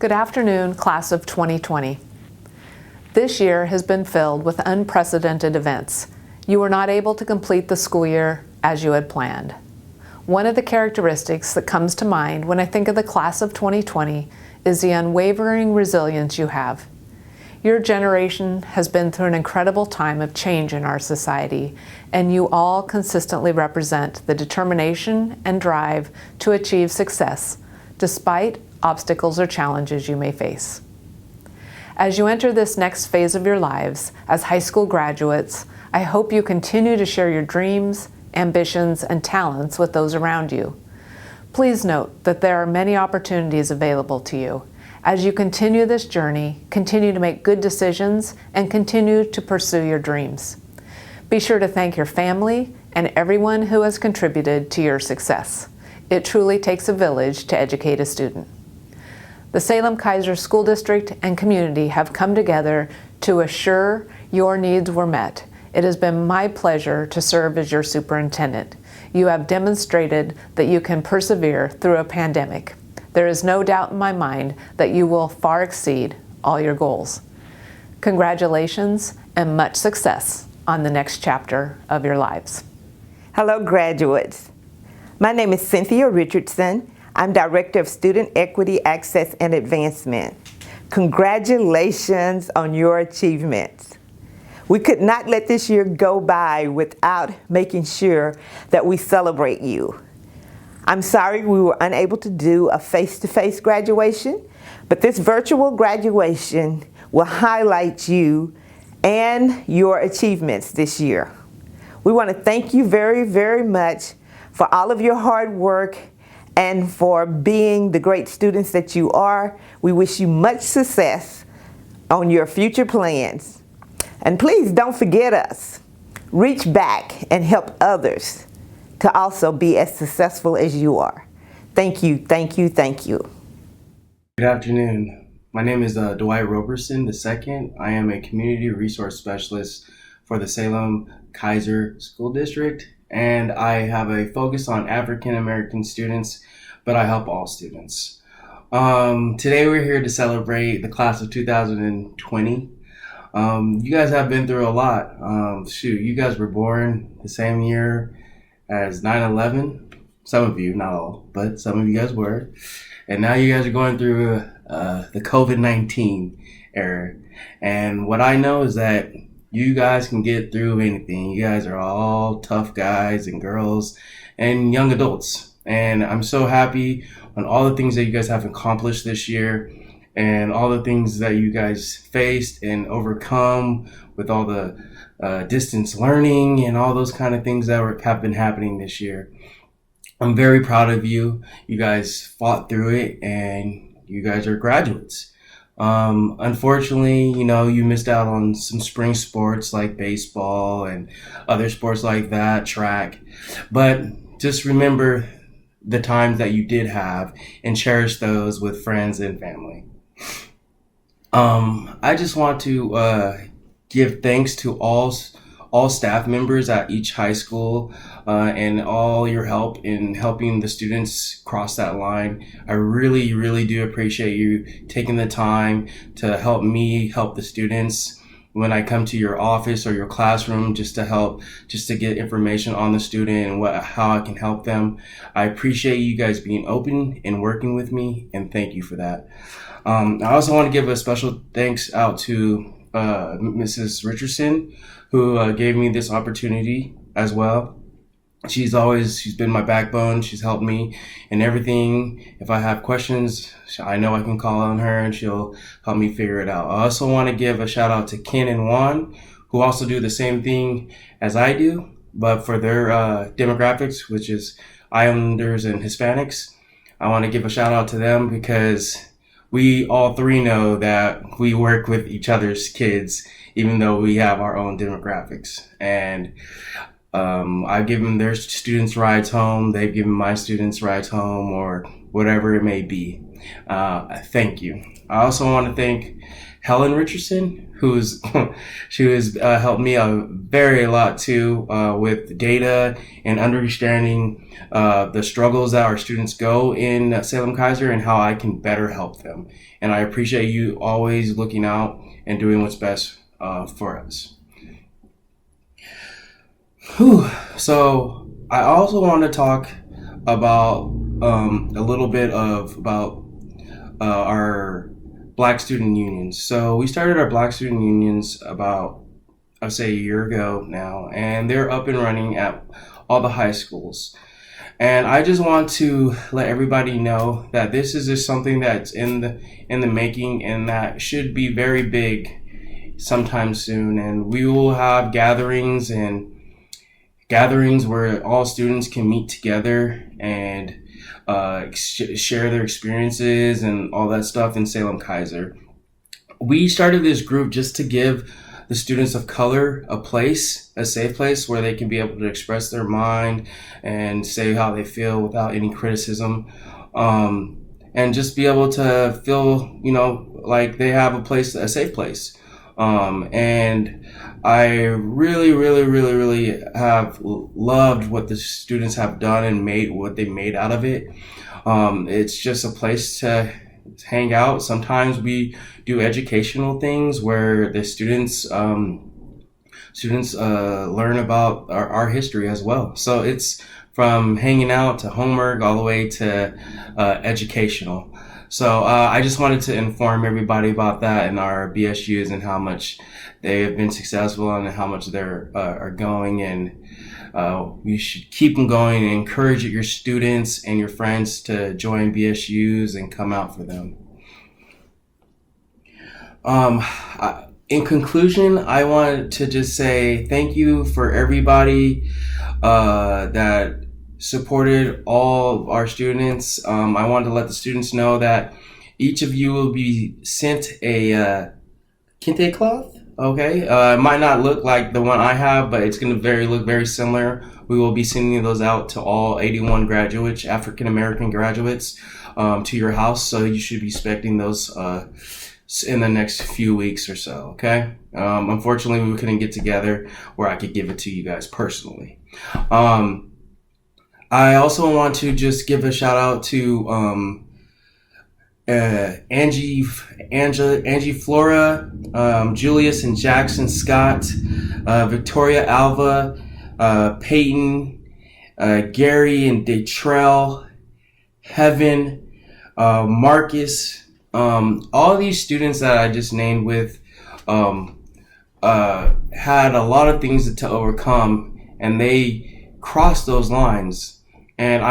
Good afternoon, class of 2020. This year has been filled with unprecedented events. You were not able to complete the school year as you had planned. One of the characteristics that comes to mind when I think of the class of 2020 is the unwavering resilience you have. Your generation has been through an incredible time of change in our society, and you all consistently represent the determination and drive to achieve success, despite obstacles or challenges you may face. As you enter this next phase of your lives as high school graduates, I hope you continue to share your dreams, ambitions, and talents with those around you. Please note that there are many opportunities available to you. As you continue this journey, continue to make good decisions and continue to pursue your dreams. Be sure to thank your family and everyone who has contributed to your success. It truly takes a village to educate a student. The Salem-Keizer School District and community have come together to assure your needs were met. It has been my pleasure to serve as your superintendent. You have demonstrated that you can persevere through a pandemic. There is no doubt in my mind that you will far exceed all your goals. Congratulations and much success on the next chapter of your lives. Hello, graduates. My name is Cynthia Richardson. I'm Director of Student Equity, Access, and Advancement. Congratulations on your achievements. We could not let this year go by without making sure that we celebrate you. I'm sorry we were unable to do a face-to-face graduation, but this virtual graduation will highlight you and your achievements this year. We want to thank you very, very much for all of your hard work and for being the great students that you are. We wish you much success on your future plans. And please don't forget us. Reach back and help others to also be as successful as you are. Thank you, thank you, thank you. Good afternoon. My name is Dwight Roberson II. I am a community resource specialist for the Salem-Keizer School District, and I have a focus on African American students, but I help all students. Today we're here to celebrate the class of 2020. You guys have been through a lot. You guys were born the same year as 9/11. Some of you, not all, but some of you guys were. And now you guys are going through the COVID-19 era. And what I know is that you guys can get through anything. You guys are all tough guys and girls and young adults. And I'm so happy on all the things that you guys have accomplished this year and all the things that you guys faced and overcome with all the distance learning and all those kind of things that have been happening this year. I'm very proud of you. You guys fought through it and you guys are graduates. Unfortunately, you missed out on some spring sports like baseball and other sports like that, track. But just remember the times that you did have and cherish those with friends and family. I just want to give thanks to all staff members at each high school and all your help in helping the students cross that line. I really, really do appreciate you taking the time to help me help the students when I come to your office or your classroom just to get information on the student and how I can help them. I appreciate you guys being open and working with me, and thank you for that. I also want to give a special thanks out to Mrs. Richardson, who gave me this opportunity as well. She's been my backbone. She's helped me in everything. If I have questions, I know I can call on her and she'll help me figure it out. I also want to give a shout out to Ken and Juan, who also do the same thing as I do, but for their demographics, which is Islanders and Hispanics. I want to give a shout out to them because we all three know that we work with each other's kids, even though we have our own demographics. And I've given their students rides home. They've given my students rides home, or whatever it may be. Thank you. I also want to thank Helen Richardson, who's she has helped me a lot too with data and understanding the struggles that our students go in Salem-Keizer and how I can better help them. And I appreciate you always looking out and doing what's best for us. Whew. So I also want to talk about a little bit about our Black student unions. So we started our Black student unions about, I'd say, a year ago now, and they're up and running at all the high schools. And I just want to let everybody know that this is just something that's in the making, and that should be very big sometime soon. And we will have gatherings where all students can meet together and share their experiences and all that stuff in Salem-Keizer. We started this group just to give the students of color a safe place where they can be able to express their mind and say how they feel without any criticism, and just be able to feel, like they have a safe place. And I really have loved what the students have done and what they made out of it. It's just a place to hang out. Sometimes we do educational things where the students learn about our history as well. So it's from hanging out to homework all the way to educational. So I just wanted to inform everybody about that and our BSUs and how much they have been successful and how much they're are going, and you should keep them going and encourage your students and your friends to join BSUs and come out for them. In conclusion, I wanted to just say thank you for everybody that supported all of our students. I wanted to let the students know that each of you will be sent a kente cloth. Okay, it might not look like the one I have, but it's going to look very similar. We will be sending those out to all 81 graduates, African American graduates, to your house. So you should be expecting those in the next few weeks or so. Okay. Unfortunately, we couldn't get together where I could give it to you guys personally. I also want to just give a shout out to Angie Flora, Julius and Jackson Scott, Victoria Alva, Peyton, Gary and Detrell, Heaven, Marcus, all these students that I just named with had a lot of things to overcome, and they crossed those lines. And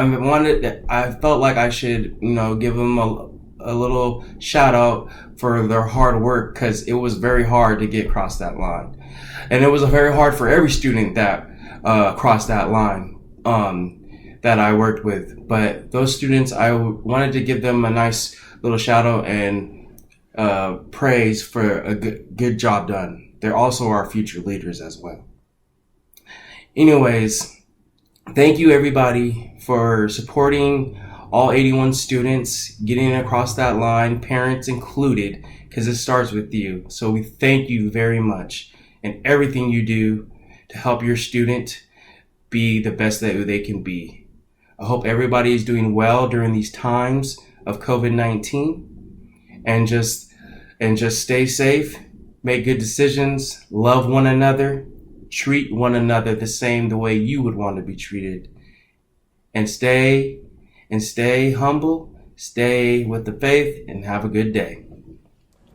I felt like I should, give them a little shout out for their hard work, because it was very hard to get across that line. And it was very hard for every student that crossed that line that I worked with. But those students, I wanted to give them a nice little shout out and praise for a good job done. They're also our future leaders as well. Anyways, thank you everybody for supporting all 81 students, getting across that line, parents included, because it starts with you. So we thank you very much and everything you do to help your student be the best that they can be. I hope everybody is doing well during these times of COVID-19, and just stay safe, make good decisions, love one another, treat one another the way you would want to be treated, and stay humble, stay with the faith, and have a good day.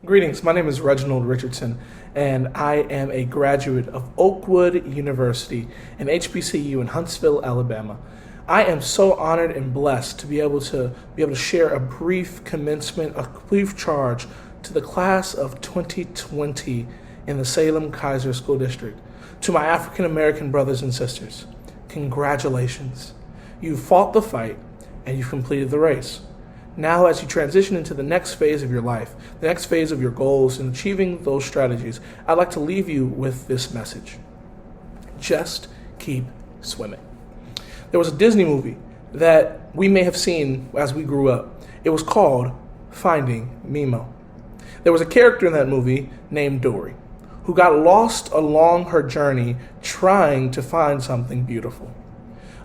Greetings, my name is Reginald Richardson, and I am a graduate of Oakwood University and HBCU in Huntsville, Alabama. I am so honored and blessed to be able to share a brief commencement, a brief charge to the class of 2020 in the Salem-Keizer School District. To my African American brothers and sisters, congratulations. You fought the fight and you've completed the race. Now, as you transition into the next phase of your life, the next phase of your goals and achieving those strategies, I'd like to leave you with this message. Just keep swimming. There was a Disney movie that we may have seen as we grew up. It was called Finding Nemo. There was a character in that movie named Dory. who got lost along her journey trying to find something beautiful.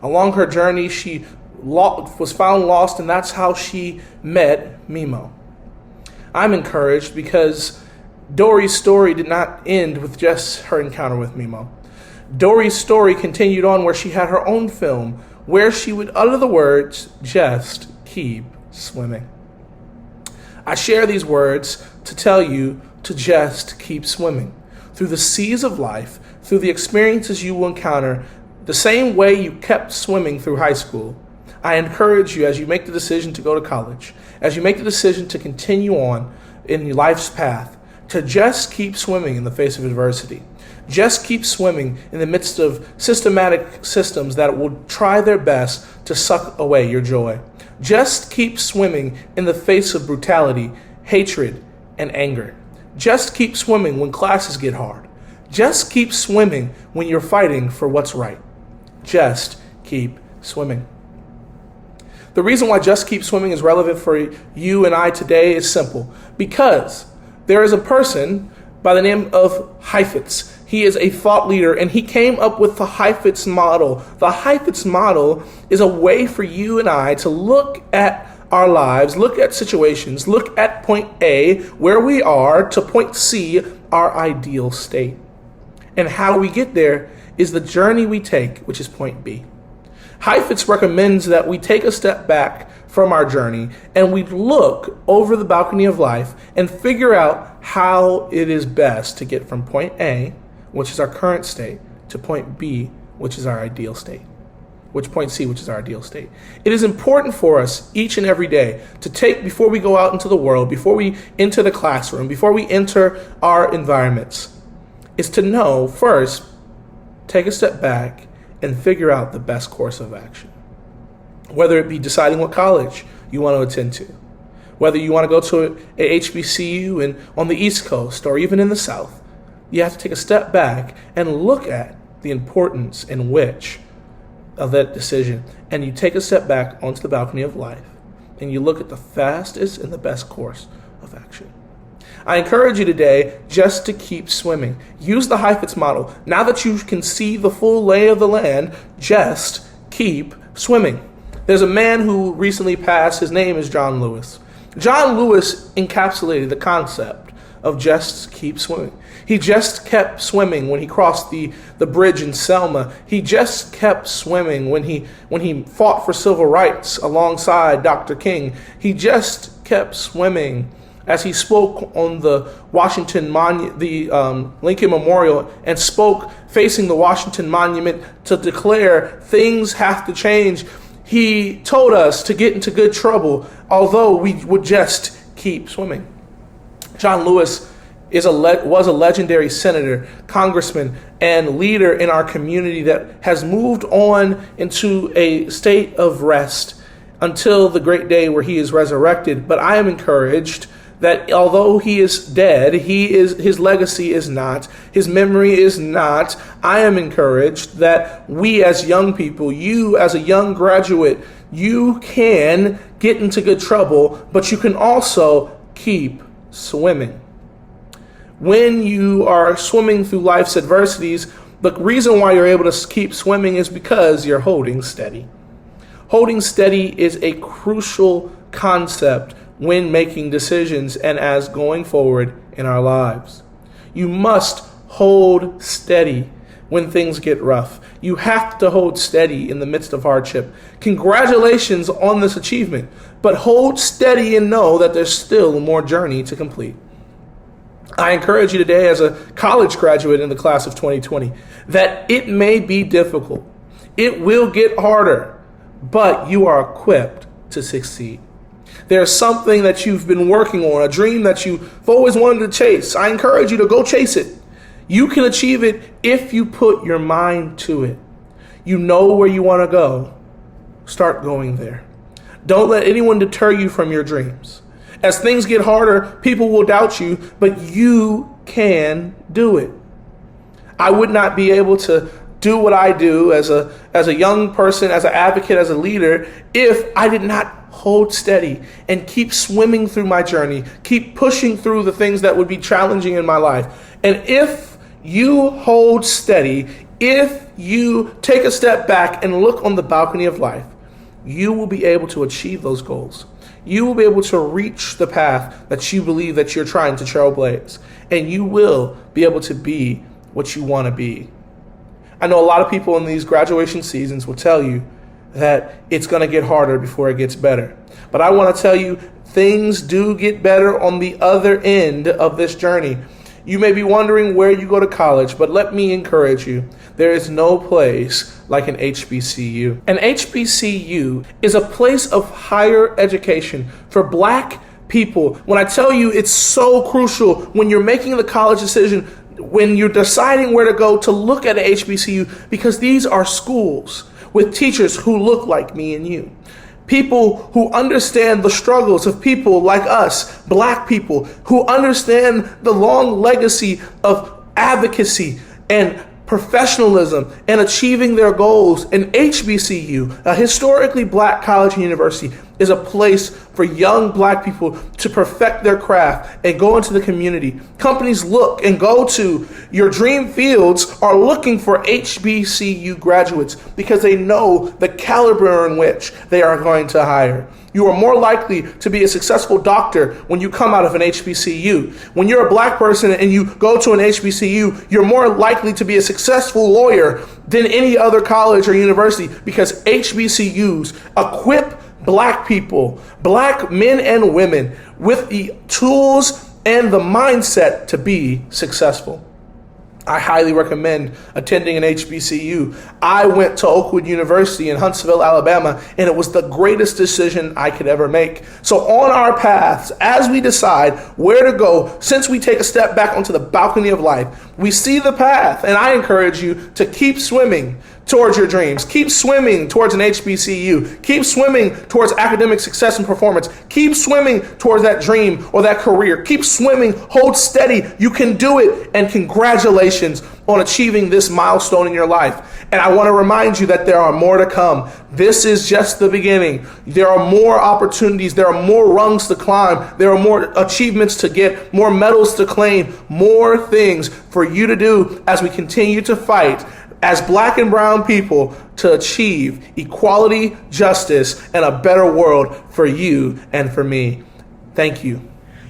Along her journey, she was found lost, and that's how she met Mimo. I'm encouraged because Dory's story did not end with just her encounter with Mimo. Dory's story continued on where she had her own film, where she would utter the words, "Just keep swimming." I share these words to tell you to just keep swimming. Through the seas of life, through the experiences you will encounter, the same way you kept swimming through high school, I encourage you as you make the decision to go to college, as you make the decision to continue on in your life's path, to just keep swimming in the face of adversity. Just keep swimming in the midst of systematic systems that will try their best to suck away your joy. Just keep swimming in the face of brutality, hatred, and anger. Just keep swimming when classes get hard. Just keep swimming when you're fighting for what's right. Just keep swimming. The reason why just keep swimming is relevant for you and I today is simple. Because there is a person by the name of Heifetz. He is a thought leader, and he came up with the Heifetz model. The Heifetz model is a way for you and I to look at our lives, look at situations, look at point A, where we are, to point C, our ideal state. And how we get there is the journey we take, which is point B. Heifetz recommends that we take a step back from our journey and we look over the balcony of life and figure out how it is best to get from point A, which is our current state, to point B, which is our ideal state, point C, which is our ideal state. It is important for us each and every day to take, before we go out into the world, before we enter the classroom, before we enter our environments, is to know first, take a step back and figure out the best course of action. Whether it be deciding what college you want to attend to, whether you want to go to a HBCU on the East Coast or even in the South, you have to take a step back and look at the importance in which of that decision. And you take a step back onto the balcony of life and you look at the fastest and the best course of action. I encourage you today just to keep swimming. Use the Heifetz model. Now that you can see the full lay of the land, just keep swimming. There's a man who recently passed. His name is John Lewis. John Lewis encapsulated the concept of just keep swimming. He just kept swimming when he crossed the bridge in Selma. He just kept swimming when he fought for civil rights alongside Dr. King. He just kept swimming as he spoke on the Lincoln Memorial and spoke facing the Washington Monument to declare things have to change. He told us to get into good trouble, although we would just keep swimming. John Lewis was a legendary senator, congressman, and leader in our community that has moved on into a state of rest until the great day where he is resurrected. But I am encouraged that although he is dead, his legacy is not, his memory is not. I am encouraged that we as young people, you as a young graduate, you can get into good trouble, but you can also keep swimming. When you are swimming through life's adversities, the reason why you're able to keep swimming is because you're holding steady. Holding steady is a crucial concept when making decisions and as going forward in our lives. You must hold steady when things get rough. You have to hold steady in the midst of hardship. Congratulations on this achievement, but hold steady and know that there's still more journey to complete. I encourage you today as a college graduate in the class of 2020 that it may be difficult. It will get harder, but you are equipped to succeed. There's something that you've been working on, a dream that you've always wanted to chase. I encourage you to go chase it. You can achieve it if you put your mind to it. You know where you want to go. Start going there. Don't let anyone deter you from your dreams. As things get harder, people will doubt you, but you can do it. I would not be able to do what I do as a young person, as an advocate, as a leader, if I did not hold steady and keep swimming through my journey, keep pushing through the things that would be challenging in my life. And if you hold steady, if you take a step back and look on the balcony of life, you will be able to achieve those goals. You will be able to reach the path that you believe that you're trying to trailblaze. And you will be able to be what you want to be. I know a lot of people in these graduation seasons will tell you that it's going to get harder before it gets better. But I want to tell you, things do get better on the other end of this journey. You may be wondering where you go to college, but let me encourage you. There is no place like an HBCU. An HBCU is a place of higher education for Black people. When I tell you it's so crucial when you're making the college decision, when you're deciding where to go, to look at an HBCU, because these are schools with teachers who look like me and you. People who understand the struggles of people like us, Black people, who understand the long legacy of advocacy and professionalism and achieving their goals. An HBCU, a historically Black college and university, is a place for young Black people to perfect their craft and go into the community. Companies look and go to your dream fields are looking for HBCU graduates because they know the caliber in which they are going to hire. You are more likely to be a successful doctor when you come out of an HBCU. When you're a Black person and you go to an HBCU, you're more likely to be a successful lawyer than any other college or university, because HBCUs equip Black people, Black men and women, with the tools and the mindset to be successful. I highly recommend attending an HBCU. I went to Oakwood University in Huntsville, Alabama, and it was the greatest decision I could ever make. So on our paths, as we decide where to go, since we take a step back onto the balcony of life, we see the path, and I encourage you to keep swimming towards your dreams. Keep swimming towards an HBCU. Keep swimming towards academic success and performance. Keep swimming towards that dream or that career. Keep swimming. Hold steady. You can do it. And congratulations on achieving this milestone in your life. And I want to remind you that there are more to come. This is just the beginning. There are more opportunities. There are more rungs to climb. There are more achievements to get, more medals to claim, more things for you to do as we continue to fight as Black and brown people to achieve equality, justice, and a better world for you and for me. Thank you.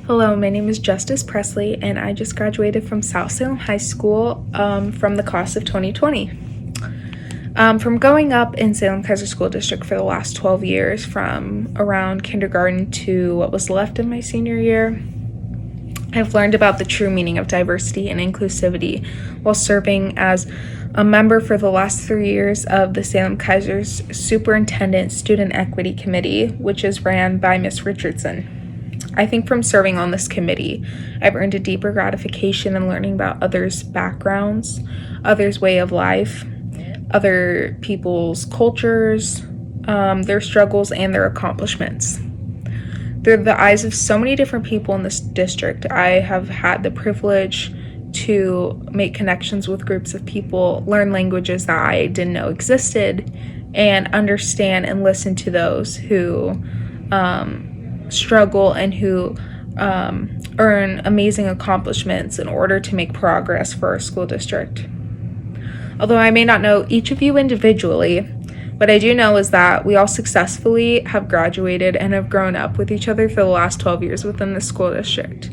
Hello, my name is Justice Presley, and I just graduated from South Salem High School from the class of 2020. From growing up in Salem-Keizer School District for the last 12 years, from around kindergarten to what was left of my senior year, I've learned about the true meaning of diversity and inclusivity while serving as a member for the last 3 years of the Salem-Keizer's Superintendent Student Equity Committee, which is ran by Ms. Richardson. I think from serving on this committee, I've earned a deeper gratification in learning about others' backgrounds, others' way of life, other people's cultures, their struggles, and their accomplishments. Through the eyes of so many different people in this district, I have had the privilege to make connections with groups of people, learn languages that I didn't know existed, and understand and listen to those who struggle and who earn amazing accomplishments in order to make progress for our school district. Although I may not know each of you individually, what I do know is that we all successfully have graduated and have grown up with each other for the last 12 years within the school district.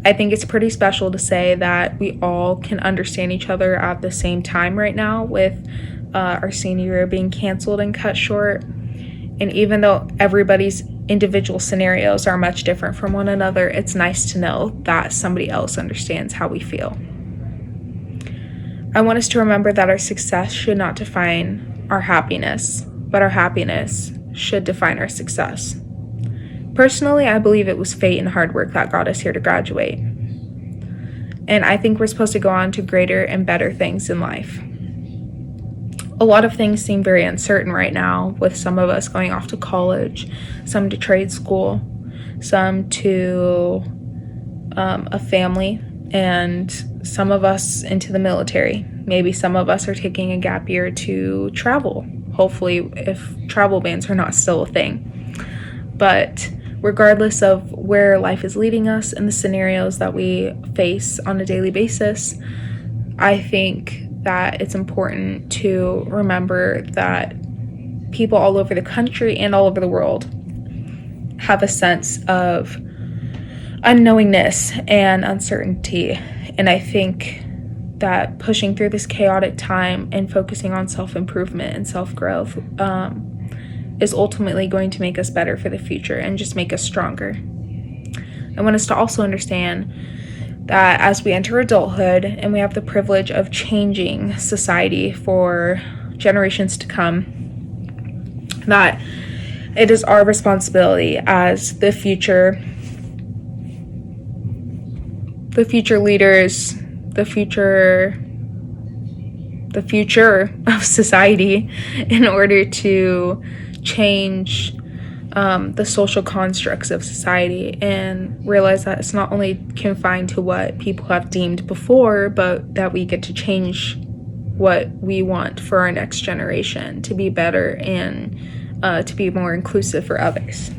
I think it's pretty special to say that we all can understand each other at the same time right now, with our senior year being canceled and cut short. And even though everybody's individual scenarios are much different from one another, it's nice to know that somebody else understands how we feel. I want us to remember that our success should not define our happiness, but our happiness should define our success. Personally, I believe it was fate and hard work that got us here to graduate. And I think we're supposed to go on to greater and better things in life. A lot of things seem very uncertain right now, with some of us going off to college, some to trade school, some to a family, and some of us into the military. Maybe some of us are taking a gap year to travel, hopefully, if travel bans are not still a thing. But regardless of where life is leading us and the scenarios that we face on a daily basis, I think that it's important to remember that people all over the country and all over the world have a sense of unknowingness and uncertainty. And I think that pushing through this chaotic time and focusing on self-improvement and self-growth is ultimately going to make us better for the future and just make us stronger. I want us to also understand that as we enter adulthood and we have the privilege of changing society for generations to come, that it is our responsibility as the future leaders, the future of society, in order to change the social constructs of society and realize that it's not only confined to what people have deemed before, but that we get to change what we want for our next generation to be better and to be more inclusive for others.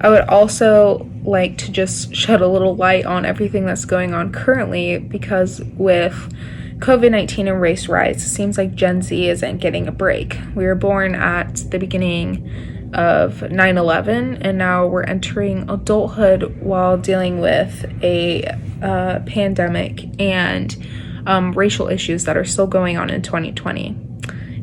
I would also like to just shed a little light on everything that's going on currently, because with COVID-19 and race riots, it seems like Gen Z isn't getting a break. We were born at the beginning of 9/11, and now we're entering adulthood while dealing with a pandemic and racial issues that are still going on in 2020.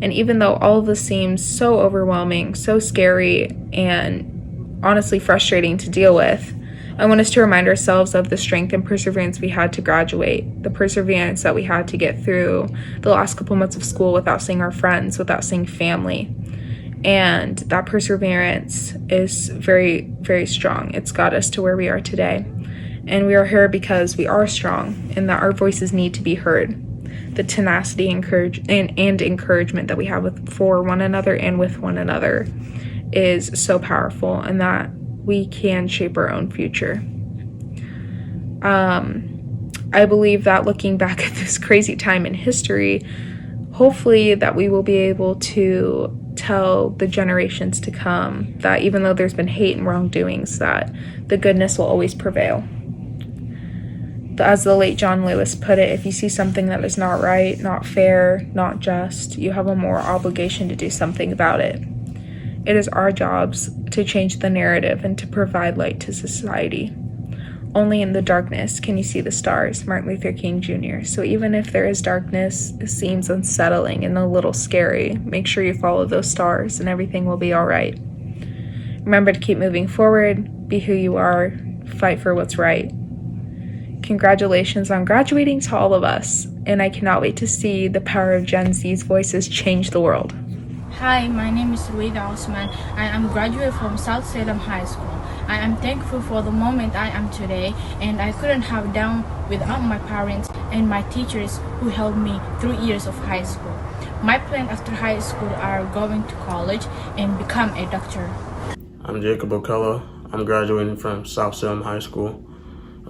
And even though all of this seems so overwhelming, so scary, and honestly frustrating to deal with, I want us to remind ourselves of the strength and perseverance we had to graduate, the perseverance that we had to get through the last couple months of school without seeing our friends, without seeing family. And that perseverance is very, very strong. It's got us to where we are today. And we are here because we are strong and that our voices need to be heard. The tenacity and encouragement that we have for one another and with one another is so powerful, and that we can shape our own future. I believe that looking back at this crazy time in history, hopefully that we will be able to tell the generations to come that even though there's been hate and wrongdoings, that the goodness will always prevail. As the late John Lewis put it, if you see something that is not right, not fair, not just, you have a moral obligation to do something about it. It is our jobs to change the narrative and to provide light to society. Only in the darkness can you see the stars, Martin Luther King Jr. So even if there is darkness, it seems unsettling and a little scary, make sure you follow those stars and everything will be all right. Remember to keep moving forward, be who you are, fight for what's right. Congratulations on graduating to all of us, and I cannot wait to see the power of Gen Z's voices change the world. Hi, my name is Ruweitha Osman. I am a graduate from South Salem High School. I am thankful for the moment I am today, and I couldn't have done without my parents and my teachers who helped me through years of high school. My plan after high school are going to college and become a doctor. I'm Jacob Okello. I'm graduating from South Salem High School.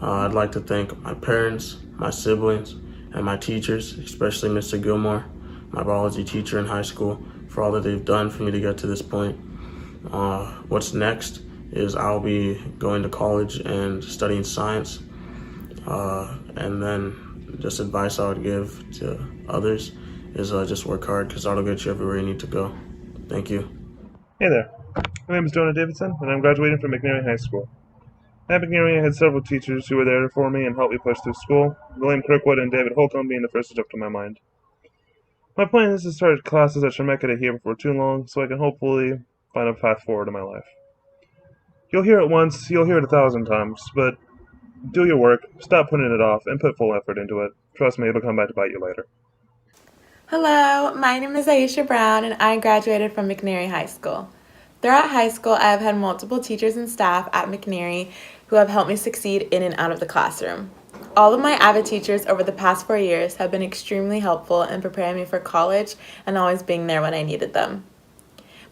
I'd like to thank my parents, my siblings, and my teachers, especially Mr. Gilmore, my biology teacher in high school, for all that they've done for me to get to this point. What's next is I'll be going to college and studying science. And then just advice I would give to others is just work hard, because that'll get you everywhere you need to go. Thank you. Hey there, my name is Jonah Davidson, and I'm graduating from McNary High School. At McNary, I had several teachers who were there for me and helped me push through school, William Kirkwood and David Holcomb being the first to jump to my mind. My plan is to start classes at Chemeketa here before too long, so I can hopefully find a path forward in my life. You'll hear it once, you'll hear it 1,000 times, but do your work, stop putting it off, and put full effort into it. Trust me, it'll come back to bite you later. Hello, my name is Aisha Brown, and I graduated from McNary High School. Throughout high school, I have had multiple teachers and staff at McNary who have helped me succeed in and out of the classroom. All of my avid teachers over the past 4 years have been extremely helpful in preparing me for college and always being there when I needed them.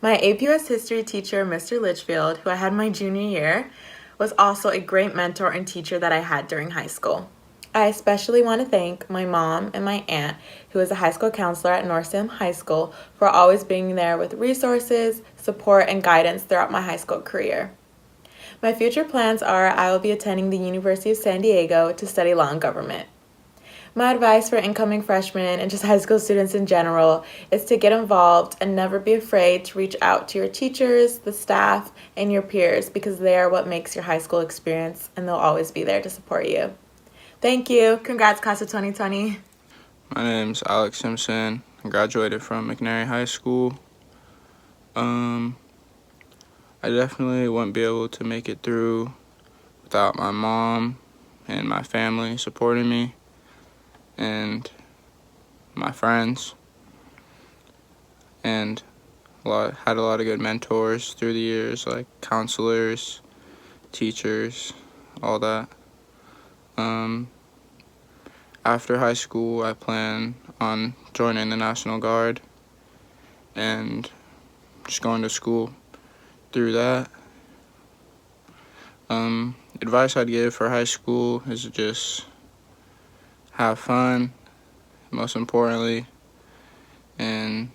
My APUS history teacher, Mr. Litchfield, who I had my junior year, was also a great mentor and teacher that I had during high school. I especially want to thank my mom and my aunt, who is a high school counselor at North Salem High School, for always being there with resources, support, and guidance throughout my high school career. My future plans are I will be attending the University of San Diego to study law and government. My advice for incoming freshmen and just high school students in general is to get involved and never be afraid to reach out to your teachers, the staff, and your peers because they are what makes your high school experience and they'll always be there to support you. Thank you. Congrats, Class of 2020. My name's Alex Simpson. I graduated from McNary High School. I definitely wouldn't be able to make it through without my mom and my family supporting me and my friends, and had a lot of good mentors through the years, like counselors, teachers, all that. After high school, I plan on joining the National Guard and just going to school through that. Advice I'd give for high school is to just have fun, most importantly, and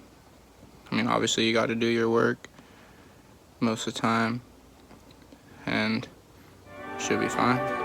obviously you got to do your work most of the time, and should be fine.